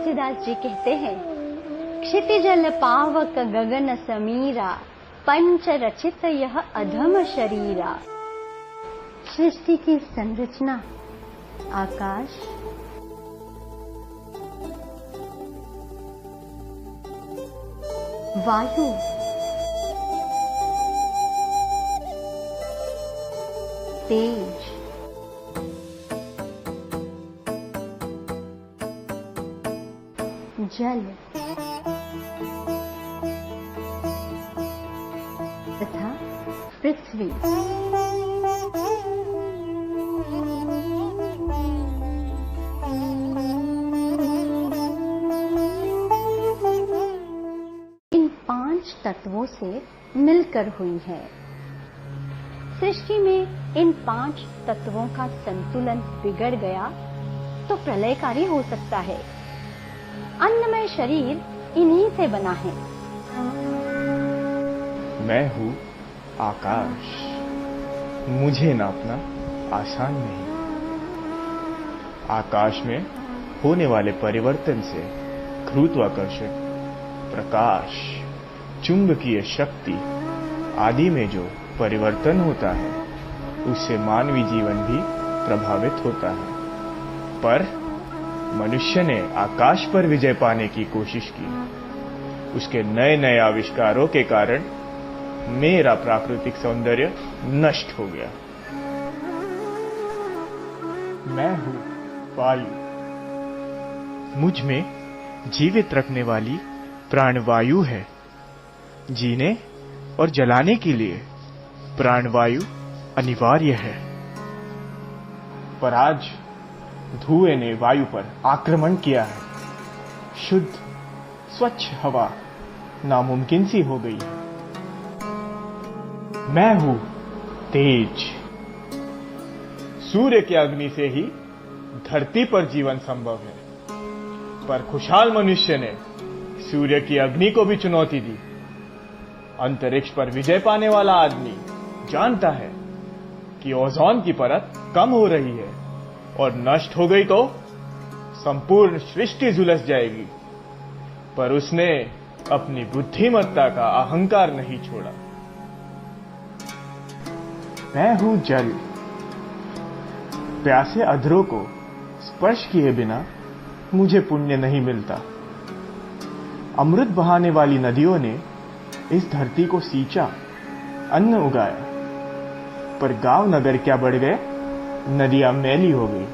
तुलसीदास जी कहते हैं, क्षितिजल पावक गगन समीरा, पंच रचित यह अधम शरीरा। सृष्टि की संरचना आकाश, वायु, तेज, जल तथा पृथ्वी। इन 5 तत्वों से मिलकर हुई है। सृष्टि में इन 5 तत्वों का संतुलन बिगड़ गया तो प्रलयकारी हो सकता है। अन्नमय शरीर इन्हीं से बना है। मैं हूँ आकाश, मुझे नापना आसान नहीं। आकाश में होने वाले परिवर्तन से गुरुत्वाकर्षण, प्रकाश, चुंबकीय शक्ति आदि में जो परिवर्तन होता है, उससे मानवीय जीवन भी प्रभावित होता है। पर मनुष्य ने आकाश पर विजय पाने की कोशिश की। उसके नए नए आविष्कारों के कारण मेरा प्राकृतिक सौंदर्य नष्ट हो गया। मैं हूं वायु, मुझ में जीवित रखने वाली प्राणवायु है। जीने और जलाने के लिए प्राणवायु अनिवार्य है। पर आज धुएं ने वायु पर आक्रमण किया है। शुद्ध स्वच्छ हवा नामुमकिन सी हो गई है। मैं हूं तेज, सूर्य की अग्नि से ही धरती पर जीवन संभव है। पर खुशहाल मनुष्य ने सूर्य की अग्नि को भी चुनौती दी। अंतरिक्ष पर विजय पाने वाला आदमी जानता है कि ओजोन की परत कम हो रही है और नष्ट हो गई तो संपूर्ण सृष्टि झुलस जाएगी। पर उसने अपनी बुद्धिमत्ता का अहंकार नहीं छोड़ा। मैं हूं जल, प्यासे अधरों को स्पर्श किए बिना मुझे पुण्य नहीं मिलता। अमृत बहाने वाली नदियों ने इस धरती को सींचा, अन्न उगाया। पर गांव नगर क्या बढ़ गए, नदियां मैली हो गई,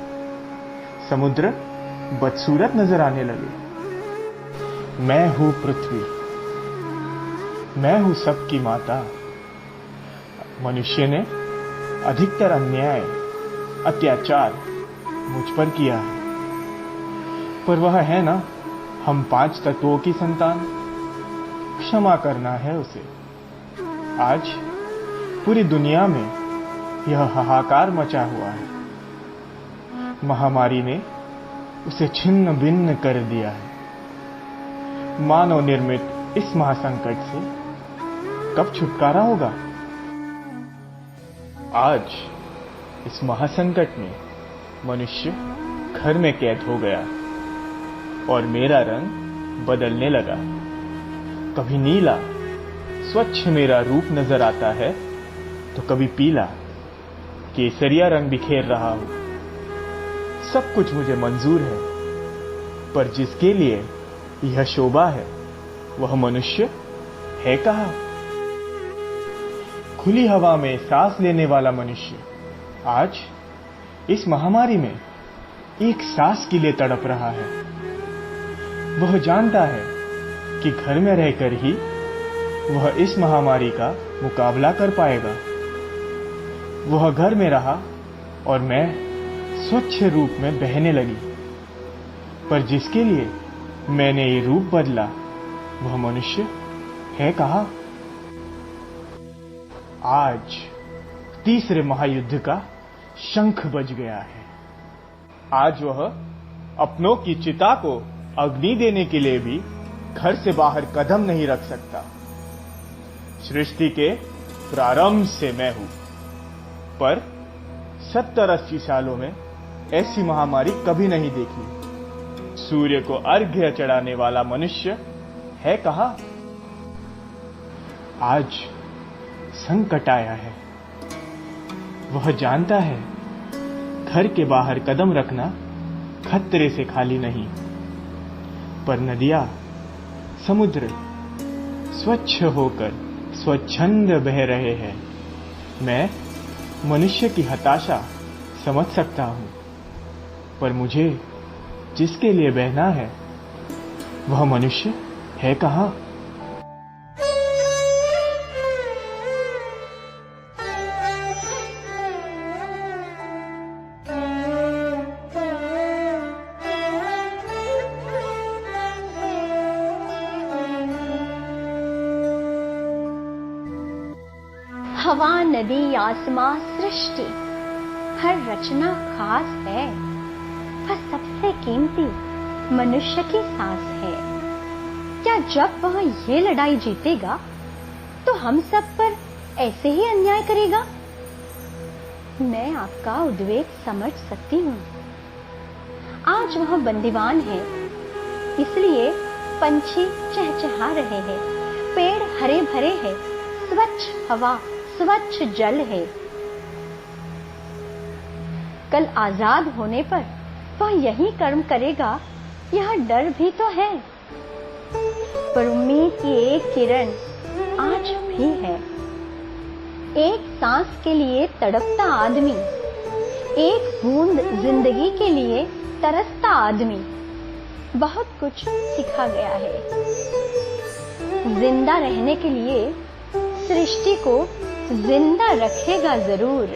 समुद्र बदसूरत नजर आने लगे। मैं हूं पृथ्वी, मैं हूं सबकी माता। मनुष्य ने अधिकतर अन्याय, अत्याचार मुझ पर किया है। पर वह है ना, हम 5 तत्वों की संतान, क्षमा करना है उसे। आज पूरी दुनिया में यह हाहाकार मचा हुआ है। महामारी ने उसे छिन्न भिन्न कर दिया है। मानव निर्मित इस महासंकट से कब छुटकारा होगा? आज इस महासंकट में मनुष्य घर में कैद हो गया और मेरा रंग बदलने लगा। कभी नीला स्वच्छ मेरा रूप नजर आता है तो कभी पीला केसरिया रंग बिखेर रहा हूं। सब कुछ मुझे मंजूर है, पर जिसके लिए यह शोभा है वह मनुष्य है कहाँ? खुली हवा में सांस लेने वाला मनुष्य आज इस महामारी में एक सांस के लिए तड़प रहा है। वह जानता है कि घर में रहकर ही वह इस महामारी का मुकाबला कर पाएगा। वह घर में रहा और मैं स्वच्छ रूप में बहने लगी। पर जिसके लिए मैंने ये रूप बदला वह मनुष्य है कहाँ? आज तीसरे महायुद्ध का शंख बज गया है। आज वह अपनों की चिता को अग्नि देने के लिए भी घर से बाहर कदम नहीं रख सकता। सृष्टि के प्रारंभ से मैं हूं, पर 70-80 सालों में ऐसी महामारी कभी नहीं देखी। सूर्य को अर्घ्य चढ़ाने वाला मनुष्य है कहाँ? आज संकट आया है। वह जानता है घर के बाहर कदम रखना खतरे से खाली नहीं, पर नदियां, समुद्र स्वच्छ होकर स्वच्छंद बह रहे हैं। मैं मनुष्य की हताशा समझ सकता हूं, पर मुझे जिसके लिए बहना है वह मनुष्य है कहाँ? हवा, नदी, आसमां, सृष्टि, हर रचना खास है, पर सबसे कीमती मनुष्य की सांस है। क्या जब वह ये लड़ाई जीतेगा तो हम सब पर ऐसे ही अन्याय करेगा? मैं आपका उद्वेग समझ सकती हूँ। आज वह बंदीवान है, इसलिए पंछी चहचहा रहे हैं, पेड़ हरे भरे हैं, स्वच्छ हवा, स्वच्छ जल है। कल आजाद होने पर वह यही कर्म करेगा, यह डर भी तो है। पर उम्मीद की एक किरण आज भी है। एक सांस के लिए तड़पता आदमी, एक बूंद जिंदगी के लिए तरसता आदमी बहुत कुछ सीखा गया है। जिंदा रहने के लिए सृष्टि को जिंदा रखेगा जरूर।